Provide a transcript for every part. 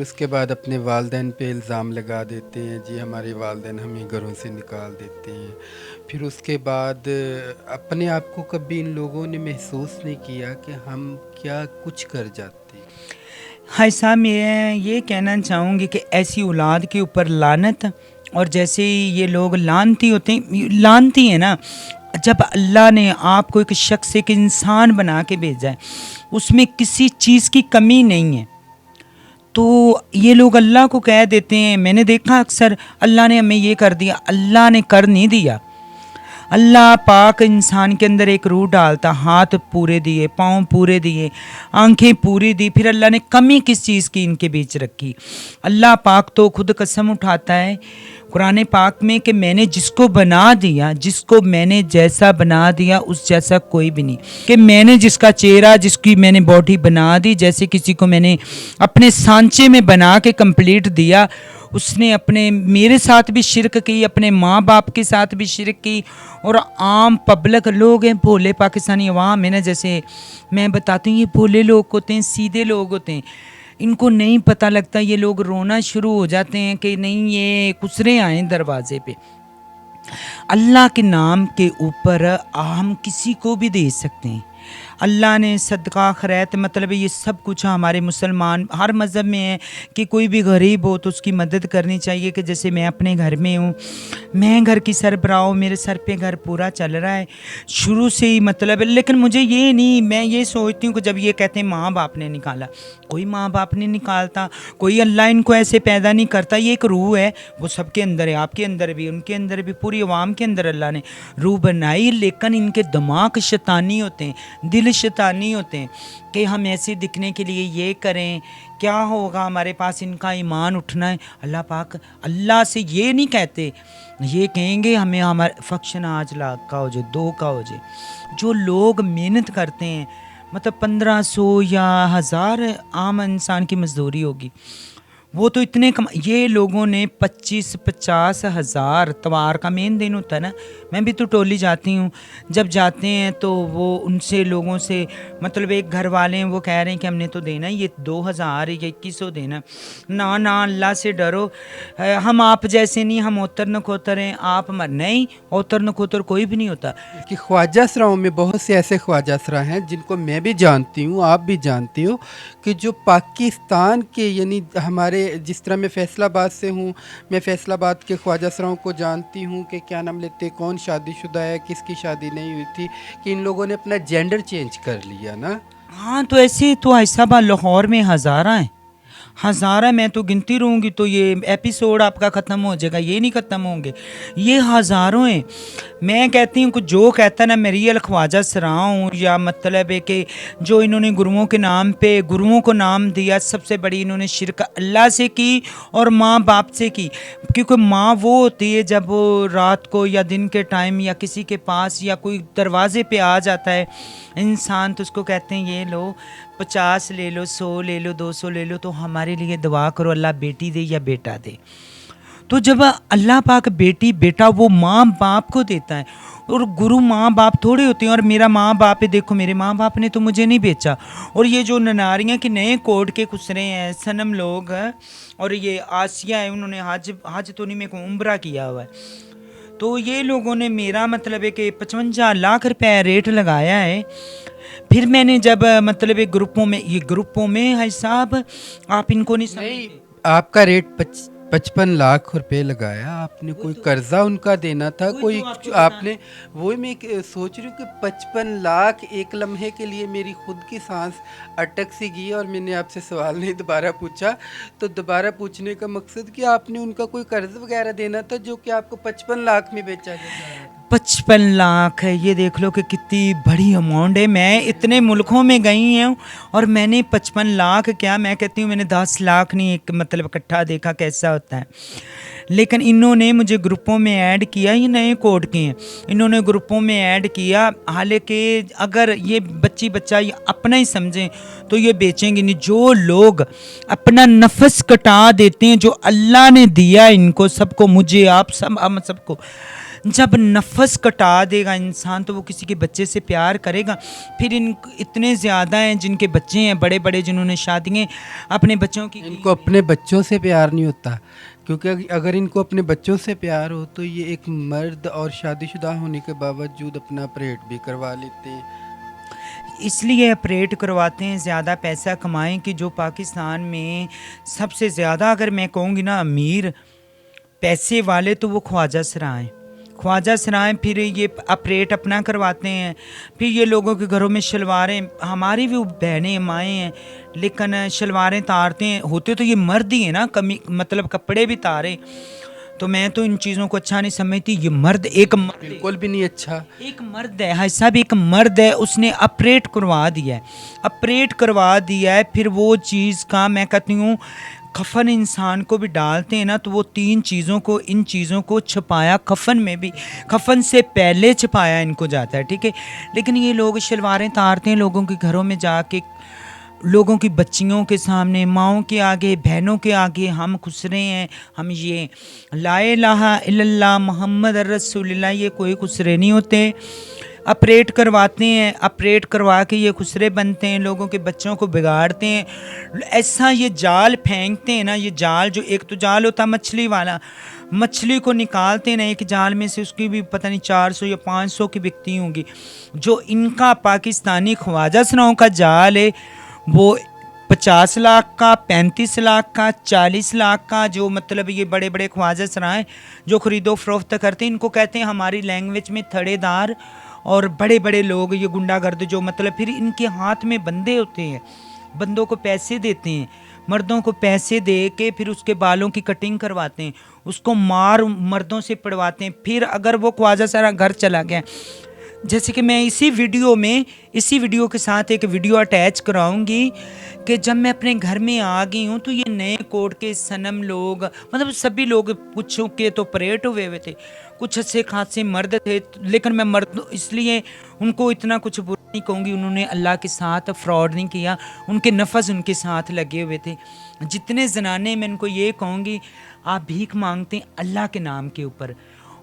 اس کے بعد اپنے والدین پہ الزام لگا دیتے ہیں، جی ہمارے والدین ہمیں گھروں سے نکال دیتے ہیں۔ پھر اس کے بعد اپنے آپ کو کبھی ان لوگوں نے محسوس نہیں کیا کہ ہم کیا کچھ کر جاتے ہیں؟ ہائی صاحب، میں یہ کہنا چاہوں گی کہ ایسی اولاد کے اوپر لعنت، اور جیسے یہ لوگ لعنتی ہیں نا، جب اللہ نے آپ کو ایک شخص ایک انسان بنا کے بھیجا ہے، اس میں کسی چیز کی کمی نہیں ہے، تو یہ لوگ اللہ کو کہہ دیتے ہیں۔ میں نے دیکھا اکثر، اللہ نے ہمیں یہ کر دیا، اللہ نے کر نہیں دیا۔ اللہ پاک انسان کے اندر ایک روح ڈالتا، ہاتھ پورے دیے، پاؤں پورے دیے، آنکھیں پوری دی، پھر اللہ نے کمی کس چیز کی ان کے بیچ رکھی؟ اللہ پاک تو خود قسم اٹھاتا ہے قرآن پاک میں کہ میں نے جس کو بنا دیا، جس کو میں نے جیسا بنا دیا اس جیسا کوئی بھی نہیں، کہ میں نے جس کا چہرہ، جس کی میں نے باڈی بنا دی، جیسے کسی کو میں نے اپنے سانچے میں بنا کے کمپلیٹ دیا، اس نے اپنے میرے ساتھ بھی شرک کی، اپنے ماں باپ کے ساتھ بھی شرک کی۔ اور عام پبلک لوگ ہیں، بھولے پاکستانی عوام ہے نا، جیسے میں بتاتی ہوں، یہ بھولے لوگ ہوتے ہیں، سیدھے لوگ ہوتے ہیں، ان کو نہیں پتہ لگتا، یہ لوگ رونا شروع ہو جاتے ہیں کہ نہیں یہ کسرے آئیں دروازے پہ۔ اللہ کے نام کے اوپر ہم کسی کو بھی دے سکتے ہیں۔ اللہ نے صدقہ خیرات، مطلب یہ سب کچھ ہمارے مسلمان ہر مذہب میں ہے کہ کوئی بھی غریب ہو تو اس کی مدد کرنی چاہیے، کہ جیسے میں اپنے گھر میں ہوں، میں گھر کی سربراہ ہوں، میرے سر پہ گھر پورا چل رہا ہے شروع سے ہی، مطلب، لیکن مجھے یہ نہیں، میں یہ سوچتی ہوں کہ جب یہ کہتے ہیں ماں باپ نے نکالا، کوئی ماں باپ نہیں نکالتا، کوئی اللہ ان کو ایسے پیدا نہیں کرتا، یہ ایک روح ہے، وہ سب کے اندر ہے، آپ کے اندر بھی، ان کے اندر بھی، پوری عوام کے اندر اللہ نے روح بنائی، لیکن ان کے دماغ شیطانی ہوتے ہیں، دل شیطانی ہوتے ہیں کہ ہم ایسے دکھنے کے لیے یہ کریں، کیا ہوگا ہمارے پاس، ان کا ایمان اٹھنا ہے۔ اللہ پاک اللہ سے یہ نہیں کہتے، یہ کہیں گے ہمیں ہمارا فنکشن آج لاکھ کا ہو جائے، 2 کا ہو جائے۔ جو لوگ محنت کرتے ہیں، مطلب 1500 یا 1000 عام انسان کی مزدوری ہوگی، وہ تو اتنے یہ لوگوں نے 25-50 ہزار توار کا مین دن ہوتا ہے نا، میں بھی تو ٹولی جاتی ہوں، جب جاتے ہیں تو وہ ان سے لوگوں سے، مطلب ایک گھر والے ہیں، وہ کہہ رہے ہیں کہ ہم نے تو دینا یہ 2000 یا 2100 دینا، نہ اللہ سے ڈرو، ہم آپ جیسے نہیں، ہم اوتر نکوتر ہیں، آپ نہیں، اوتر نکوتر کوئی بھی نہیں ہوتا۔ کہ خواجہ سراؤں میں بہت سے ایسے خواجہ سرا ہیں جن کو میں بھی جانتی ہوں، آپ بھی جانتے ہو، کہ جو پاکستان کے، یعنی ہمارے جس طرح میں فیصل آباد سے ہوں، میں فیصل آباد کے خواجہ سراؤں کو جانتی ہوں کہ کیا نام لیتے، کون شادی شدہ ہے، کس کی شادی نہیں ہوئی تھی، کہ ان لوگوں نے اپنا جینڈر چینج کر لیا نا۔ ہاں تو ایسے تو ایسا با لاہور میں ہزارہ ہیں، ہزارہ، میں تو گنتی رہوں گی تو یہ ایپیسوڈ آپ کا ختم ہو جائے گا، یہ نہیں ختم ہوں گے، یہ ہزاروں ہیں۔ میں کہتی ہوں کہ جو کہتا نا میں ریئل خواجہ سرا ہوں، یا مطلب ہے کہ جو انہوں نے گروؤں کے نام پہ گروؤں کو نام دیا، سب سے بڑی انہوں نے شرک اللہ سے کی اور ماں باپ سے کی، کیونکہ ماں وہ ہوتی ہے جب وہ رات کو یا دن کے ٹائم یا کسی کے پاس یا کوئی دروازے پہ آ جاتا ہے انسان، تو اس کو کہتے ہیں یہ لو 50 لے لو، 100 لے لو، 200 لے لو، تو ہمارے لیے دعا کرو اللہ بیٹی دے یا بیٹا دے۔ تو جب اللہ پاک بیٹی بیٹا وہ ماں باپ کو دیتا ہے، اور گرو ماں باپ تھوڑے ہوتے ہیں، اور میرا ماں باپ ہے، دیکھو میرے ماں باپ نے تو مجھے نہیں بیچا، اور یہ جو نناریاں کے نئے کوڈ کے خسرے ہیں صنم لوگ ہیں، اور یہ آسیہ ہے، انہوں نے حج تو نہیں، میں کو عمرہ کیا ہوا ہے، تو یہ لوگوں نے میرا مطلب ہے کہ 55 لاکھ روپے ریٹ لگایا ہے۔ پھر میں نے جب مطلب گروپوں میں ہے صاحب، آپ ان کو نہیں سمجھتے، آپ کا ریٹ 55 لاکھ روپے لگایا آپ نے، کوئی قرضہ ان کا دینا تھا، کوئی آپ نے، وہی میں سوچ رہی ہوں کہ 55 لاکھ ایک لمحے کے لیے میری خود کی سانس اٹک سی گئی، اور میں نے آپ سے سوال نہیں دوبارہ پوچھا، تو دوبارہ پوچھنے کا مقصد کہ آپ نے ان کا کوئی قرض وغیرہ دینا تھا جو کہ آپ کو 55 لاکھ میں بیچا گیا۔ 55 لاکھ ہے، یہ دیکھ لو کہ کتنی بڑی اماؤنٹ ہے۔ میں اتنے ملکوں میں گئی ہوں اور میں نے 55 لاکھ کیا، میں کہتی ہوں میں نے 10 لاکھ نہیں ایک مطلب اکٹھا دیکھا کیسا ہوتا ہے، لیکن انہوں نے مجھے گروپوں میں ایڈ کیا، یہ نئے کوڈ کے ہیں، انہوں نے گروپوں میں ایڈ کیا، حالانکہ اگر یہ بچہ یہ اپنا ہی سمجھیں تو یہ بیچیں گے نہیں۔ جو لوگ اپنا نفس کٹا دیتے ہیں، جو اللہ نے دیا ان کو سب کو، مجھے آپ سب ہم سب کو، جب نفس کٹا دے گا انسان تو وہ کسی کے بچے سے پیار کرے گا؟ پھر اتنے زیادہ ہیں جن کے بچے ہیں بڑے بڑے، جنہوں نے شادیاں اپنے بچوں کی، ان کو اپنے بچوں سے پیار نہیں ہوتا، کیونکہ اگر ان کو اپنے بچوں سے پیار ہو تو یہ ایک مرد اور شادی شدہ ہونے کے باوجود اپنا آپریٹ بھی کروا لیتے ہیں۔ اس لیے آپریٹ کرواتے ہیں زیادہ پیسہ کمائیں کہ جو پاکستان میں سب سے زیادہ اگر میں کہوں گی نا امیر پیسے والے تو وہ خواجہ سرائیں، خواجہ سرائیں، پھر یہ آپریٹ اپنا کرواتے ہیں، پھر یہ لوگوں کے گھروں میں شلواریں، ہماری بھی بہنیں مائیں ہیں لیکن شلواریں تارتے ہیں، ہوتے تو یہ مرد ہی ہیں نا، مطلب کپڑے بھی تارے، تو میں تو ان چیزوں کو اچھا نہیں سمجھتی۔ یہ مرد ایک بالکل بھی نہیں اچھا، ایک مرد ہے، حاج صاحب ایک مرد ہے، اس نے آپریٹ کروا دیا ہے، آپریٹ کروا دیا ہے، پھر وہ چیز کا میں کہتی ہوں کفن انسان کو بھی ڈالتے ہیں نا تو وہ تین چیزوں کو، ان چیزوں کو چھپایا کفن میں بھی، کفن سے پہلے چھپایا ان کو جاتا ہے، ٹھیک ہے، لیکن یہ لوگ شلواریں تارتے ہیں لوگوں کے گھروں میں جا کے، لوگوں کی بچیوں کے سامنے، ماؤں کے آگے، بہنوں کے آگے ہم خسرے ہیں، ہم یہ لا الہ الا اللہ محمد رسول اللہ، یہ کوئی خسرے نہیں ہوتے، آپریٹ کرواتے ہیں، آپریٹ کروا کے یہ خسرے بنتے ہیں، لوگوں کے بچوں کو بگاڑتے ہیں، ایسا یہ جال پھینکتے ہیں نا، یہ جال جو ایک تو جال ہوتا مچھلی والا، مچھلی کو نکالتے ہیں نا ایک جال میں سے، اس کی بھی پتہ نہیں 400 یا 500 کی بکتی ہوں گی، جو ان کا پاکستانی خواجہ سراؤں کا جال ہے وہ 50 لاکھ کا، 35 لاکھ کا، 40 لاکھ کا، جو مطلب یہ بڑے بڑے خواجہ سرائیں جو خرید و فروخت کرتے ہیں، ان کو کہتے ہیں ہماری لینگویج میں تھڑے دار، اور بڑے بڑے لوگ یہ گنڈا گرد جو مطلب پھر ان کے ہاتھ میں بندے ہوتے ہیں، بندوں کو پیسے دیتے ہیں، مردوں کو پیسے دے کے پھر اس کے بالوں کی کٹنگ کرواتے ہیں، اس کو مار مردوں سے پڑواتے ہیں، پھر اگر وہ خواجہ سرا گھر چلا گیا، جیسے کہ میں اسی ویڈیو کے ساتھ ایک ویڈیو اٹیچ کراؤں گی کہ جب میں اپنے گھر میں آ گئی ہوں تو یہ نئے کوٹ کے صنم لوگ، مطلب سبھی لوگ کچھ کے تو پریٹ ہوئے تھے، کچھ اچھے خاصے مرد تھے، لیکن میں مرد اس لیے ان کو اتنا کچھ برا نہیں کہوں گی، انہوں نے اللہ کے ساتھ فراڈ نہیں کیا، ان کے نفس ان کے ساتھ لگے ہوئے تھے، جتنے زنانے میں ان کو یہ کہوں گی آپ بھیک مانگتے ہیں اللہ کے نام کے اوپر،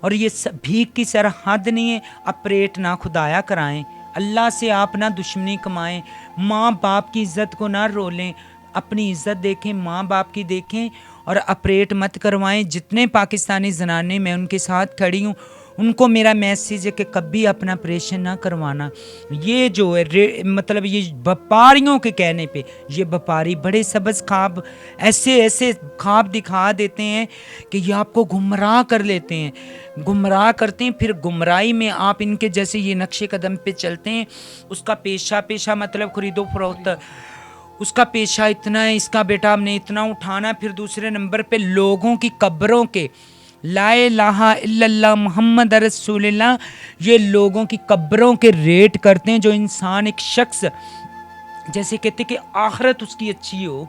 اور یہ بھیک کی سرحد نہیں ہے، آپریٹ نہ خدایا کرائیں، اللہ سے آپ نہ دشمنی کمائیں، ماں باپ کی عزت کو نہ رولیں، اپنی عزت دیکھیں، ماں باپ کی دیکھیں، اور آپریٹ مت کروائیں۔ جتنے پاکستانی زنانے میں ان کے ساتھ کھڑی ہوں ان کو میرا میسیج ہے کہ کبھی اپنا آپریشن نہ کروانا۔ یہ جو ہے مطلب یہ بپاریوں کے کہنے پہ، یہ بپاری بڑے سبز خواب ایسے خواب دکھا دیتے ہیں کہ یہ آپ کو گمراہ کر لیتے ہیں، گمراہ کرتے ہیں، پھر گمراہی میں آپ ان کے جیسے یہ نقش قدم پہ چلتے ہیں، اس کا پیشہ مطلب خرید و فروخت، اس کا پیشہ اتنا ہے، اس کا بیٹا ہم نے اتنا اٹھانا، پھر دوسرے نمبر پہ لوگوں کی قبروں کے لا الہ الا اللہ محمد رسول اللہ، یہ لوگوں کی قبروں کے ریٹ کرتے ہیں، جو انسان ایک شخص جیسے کہتے کہ آخرت اس کی اچھی ہو،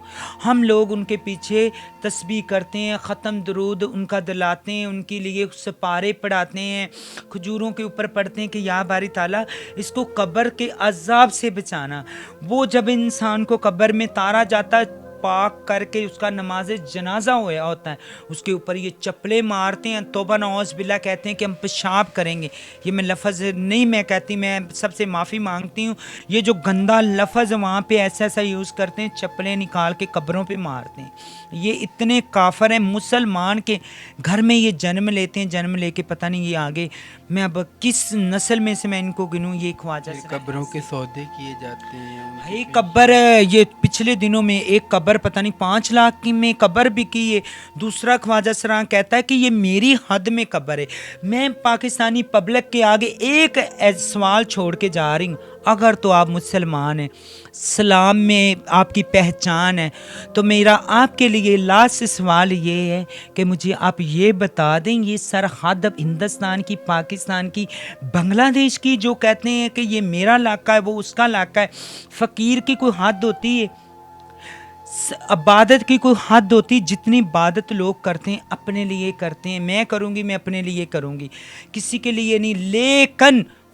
ہم لوگ ان کے پیچھے تسبیح کرتے ہیں، ختم درود ان کا دلاتے ہیں، ان کے لیے سپارے پڑھاتے ہیں، کھجوروں کے اوپر پڑھتے ہیں کہ یا باری تعالیٰ اس کو قبر کے عذاب سے بچانا۔ وہ جب انسان کو قبر میں تارا جاتا ہے پاک کر کے اس کا نماز جنازہ ہوا ہوتا ہے، اس کے اوپر یہ چپلے مارتے ہیں، توبہ نعوذ باللہ کہتے ہیں کہ ہم پیشاب کریں گے، یہ میں لفظ نہیں میں کہتی، میں سب سے معافی مانگتی ہوں، یہ جو گندا لفظ وہاں پہ ایسا یوز کرتے ہیں، چپلیں نکال کے قبروں پہ مارتے ہیں، یہ اتنے کافر ہیں، مسلمان کے گھر میں یہ جنم لیتے ہیں، جنم لے کے پتہ نہیں یہ آگے میں اب کس نسل میں سے میں ان کو گنوں، یہ خواجہ قبروں کے سودے کیے جاتے ہیں۔ ایک قبر یہ پچھلے دنوں میں ایک قبر پتہ نہیں 5 لاکھ کی میں قبر بھی کی ہے، دوسرا خواجہ سراں کہتا ہے کہ یہ میری حد میں قبر ہے۔ میں پاکستانی پبلک کے آگے ایک سوال چھوڑ کے جا رہی ہوں، اگر تو آپ مسلمان ہیں، اسلام میں آپ کی پہچان ہے، تو میرا آپ کے لیے لاسٹ سوال یہ ہے کہ مجھے آپ یہ بتا دیں یہ سرحد ہندوستان کی، پاکستان کی، بنگلہ دیش کی، جو کہتے ہیں کہ یہ میرا علاقہ ہے وہ اس کا علاقہ ہے، فقیر کی کوئی حد ہوتی ہے؟ عبادت کی کوئی حد ہوتی؟ جتنی عبادت لوگ کرتے ہیں اپنے لیے کرتے ہیں، میں کروں گی، میں اپنے لیے کروں گی، کسی کے لیے نہیں، لیکن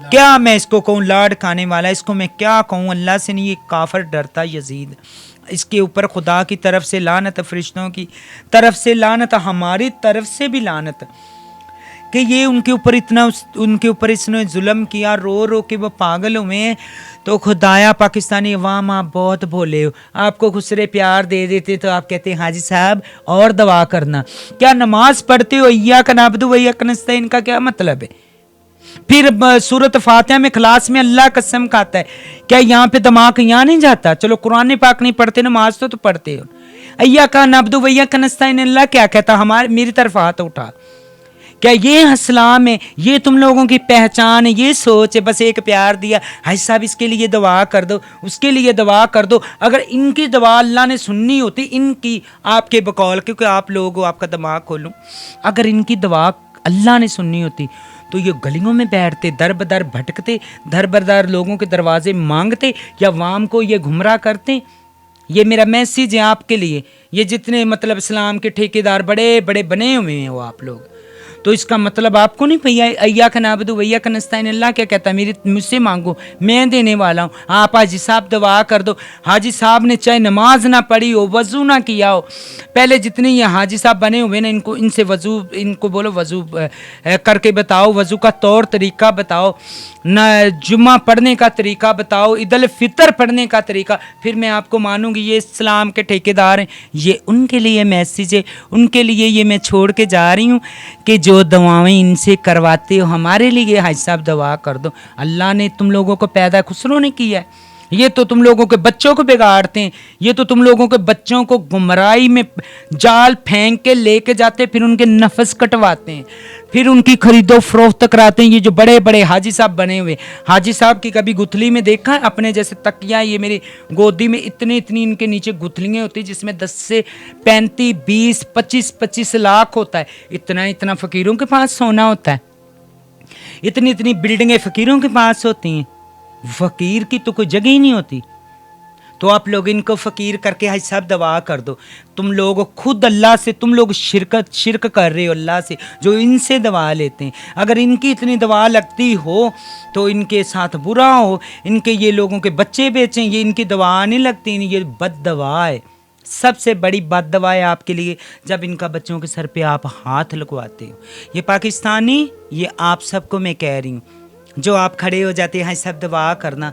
کیا میں اس کو کہوں، لاڈ کھانے والا، اس کو میں کیا کہوں، اللہ سے نہیں، یہ کافر ڈرتا یزید، اس کے اوپر خدا کی طرف سے لعنت، فرشتوں کی طرف سے لعنت، ہماری طرف سے بھی لعنت کہ یہ ان کے اوپر اس نے ظلم کیا، رو رو کے وہ پاگل ہوئے ہیں۔ تو خدایا پاکستانی عوام آپ بہت بھولے ہو، آپ کو خسرے پیار دے دیتے تو آپ کہتے ہیں حاجی صاحب اور دعا کرنا، کیا نماز پڑھتے ہو ایاک نعبد و ایاک نستعین کا کیا مطلب ہے؟ پھر سورۃ فاتحہ میں اخلاص میں اللہ قسم کھاتا ہے، کیا یہاں پہ دماغ یہاں نہیں جاتا؟ چلو قرآن پاک نہیں پڑھتے، نماز تو پڑھتے ہو، ایاک نعبد و ایاک نستعین اللہ کیا کہتا؟ میری طرف ہاتھ اٹھا، کیا یہ اسلام ہے؟ یہ تم لوگوں کی پہچان ہے؟ یہ سوچ ہے؟ بس ایک پیار دیا، حاجی صاحب اس کے لیے دعا کر دو، اس کے لیے دعا کر دو۔ اگر ان کی دعا اللہ نے سننی ہوتی، ان کی، آپ کے بقول، کیونکہ آپ لوگ ہو، آپ کا دماغ کھولوں، اگر ان کی دعا اللہ نے سننی ہوتی تو یہ گلیوں میں بیٹھتے، در بدر بھٹکتے، در بدر لوگوں کے دروازے مانگتے، یا عوام کو یہ گمراہ کرتے۔ یہ میرا میسیج ہے آپ کے لیے، یہ جتنے مطلب اسلام کے ٹھیکیدار بڑے بڑے بنے ہوئے ہیں وہ آپ لوگ، تو اس کا مطلب آپ کو نہیں پیا ایاک نعبد و ایاک نستعین اللہ کیا کہتا ہے؟ مجھ سے مانگو میں دینے والا ہوں، آپ حاجی صاحب دعا کر دو۔ حاجی صاحب نے چاہے نماز نہ پڑھی ہو، وضو نہ کیا ہو، پہلے جتنے یہ حاجی صاحب بنے ہوئے نا، ان سے وضو، ان کو بولو وضو کر کے بتاؤ، وضو کا طور طریقہ بتاؤ، نہ جمعہ پڑھنے کا طریقہ بتاؤ، عید الفطر پڑھنے کا طریقہ، پھر میں آپ کو مانوں گی یہ اسلام کے ٹھیکیدار ہیں۔ یہ ان کے لیے میسیج ہے، ان کے لیے یہ میں چھوڑ کے جا رہی ہوں کہ جو دعائیں ان سے کرواتے ہو ہمارے لیے حاجی صاحب دعا کر دو۔ اللہ نے تم لوگوں کو پیدا خسرو نے کیا ہے، یہ تو تم لوگوں کے بچوں کو بگاڑتے ہیں، یہ تو تم لوگوں کے بچوں کو گمراہی میں جال پھینک کے لے کے جاتے، پھر ان کے نفس کٹواتے ہیں، پھر ان کی خرید و فروخت کراتے ہیں۔ یہ جو بڑے بڑے حاجی صاحب بنے ہوئے، حاجی صاحب کی کبھی گتھلی میں دیکھا ہے؟ اپنے جیسے تکیہ، یہ میری گودی میں اتنی ان کے نیچے گتھلیاں ہوتی جس میں 10 سے 35 20 25 لاکھ ہوتا ہے، اتنا فقیروں کے پاس سونا ہوتا ہے، اتنی بلڈنگیں فقیروں کے پاس ہوتی ہیں، فقیر کی تو کوئی جگہ ہی نہیں ہوتی۔ تو آپ لوگ ان کو فقیر کر کے حاجی صاحب دعا کر دو۔ تم لوگ خود اللہ سے، تم لوگ شرک کر رہے ہو اللہ سے، جو ان سے دعا لیتے ہیں۔ اگر ان کی اتنی دعا لگتی ہو تو ان کے ساتھ برا ہو، ان کے یہ لوگوں کے بچے بیچیں، یہ ان کی دعا نہیں لگتی، یہ بد دعا ہے، سب سے بڑی بد دعا ہے آپ کے لیے جب ان کا بچوں کے سر پہ آپ ہاتھ لگواتے ہو۔ یہ پاکستانی، یہ آپ سب کو میں کہہ رہی ہوں، جو آپ کھڑے ہو جاتے ہیں سب دعا کرنا،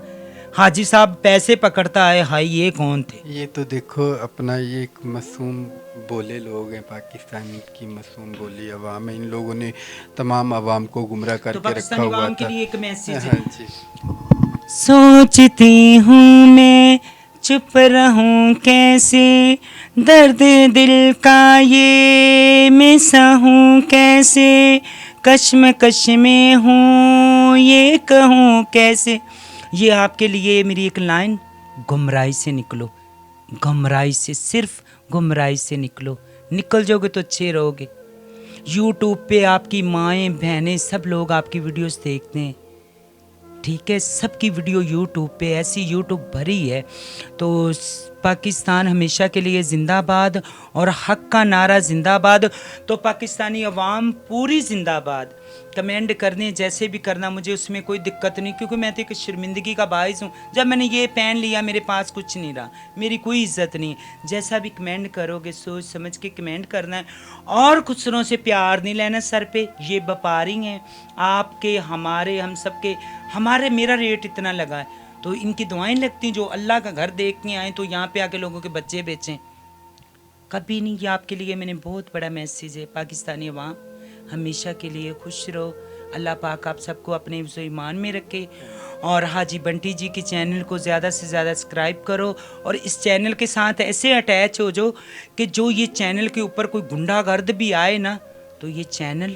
حاجی صاحب پیسے پکڑتا ہے، ہائی یہ کون تھے؟ یہ تو دیکھو اپنا یہ ایک معصوم بولے لوگ ہیں، پاکستان کی معصوم بولی عوام ہے، ان لوگوں نے تمام عوام کو گمراہ کر تو کے رکھا پاکستانی ہوا عوام کے تھا۔ لیے ایک میسیج ہے، ہاں جی، سوچتی ہوں میں چپ رہوں کیسے، درد دل کا یہ میں سہوں کیسے، کشمکش میں ہوں یہ کہوں کیسے۔ یہ آپ کے لیے میری ایک لائن، گمراہی سے نکلو، گمراہی سے، صرف گمراہی سے نکل جاؤ گے تو اچھے رہو گے۔ یوٹیوب پہ آپ کی مائیں بہنیں سب لوگ آپ کی ویڈیوز دیکھتے ہیں، ٹھیک ہے، سب کی ویڈیو یوٹیوب پہ، ایسی یوٹیوب بھری ہے۔ تو پاکستان ہمیشہ کے لیے زندہ باد، اور حق کا نعرہ زندہ باد۔ تو پاکستانی عوام پوری زندہ باد، کمنٹ کرنے جیسے بھی کرنا، مجھے اس میں کوئی دقت نہیں، کیونکہ میں تو ایک شرمندگی کا باعث ہوں۔ جب میں نے یہ پہن لیا میرے پاس کچھ نہیں رہا، میری کوئی عزت نہیں۔ جیسا بھی کمنٹ کرو گے سوچ سمجھ کے کمنٹ کرنا ہے، اور خسروں سے پیار نہیں لینا سر پہ، یہ وپاری ہیں آپ کے، ہمارے، ہم سب کے، ہمارے، میرا ریٹ اتنا لگا ہے تو ان کی دعائیں لگتی ہیں، جو اللہ کا گھر دیکھ کے آئیں تو یہاں پہ آ کے لوگوں کے بچے بیچیں، کبھی نہیں۔ یہ آپ کے لیے میں نے بہت بڑا میسیج ہے، پاکستانی عوام ہمیشہ کے لیے خوش رہو، اللہ پاک آپ سب کو اپنے حفظ و ایمان میں رکھے، اور حاجی بنٹی جی کے چینل کو زیادہ سے زیادہ سبسکرائب کرو، اور اس چینل کے ساتھ ایسے اٹیچ ہو جو کہ جو یہ چینل کے اوپر کوئی گنڈا گرد بھی آئے نا تو یہ چینل،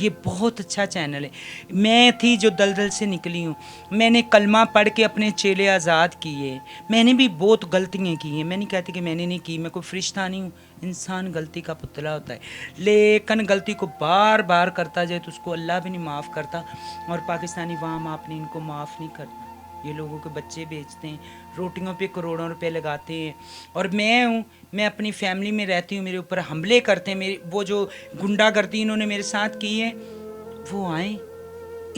یہ بہت اچھا چینل ہے۔ میں تھی جو دلدل سے نکلی ہوں، میں نے کلمہ پڑھ کے اپنے چیلے آزاد کیے، میں نے بھی بہت غلطیاں کی ہیں، میں نہیں کہتی کہ میں نے نہیں کی، میں کوئی فرشتہ نہیں ہوں، انسان غلطی کا پتلا ہوتا ہے، لیکن غلطی کو بار بار کرتا جائے تو اس کو اللہ بھی نہیں معاف کرتا، اور پاکستانی عوام آپ نے ان کو معاف نہیں کرنا۔ یہ لوگوں کے بچے بیچتے ہیں، روٹیوں پہ کروڑوں روپے لگاتے ہیں، اور میں اپنی فیملی میں رہتی ہوں، میرے اوپر حملے کرتے ہیں، وہ جو گنڈا گردی انہوں نے میرے ساتھ کی ہے وہ آئیں،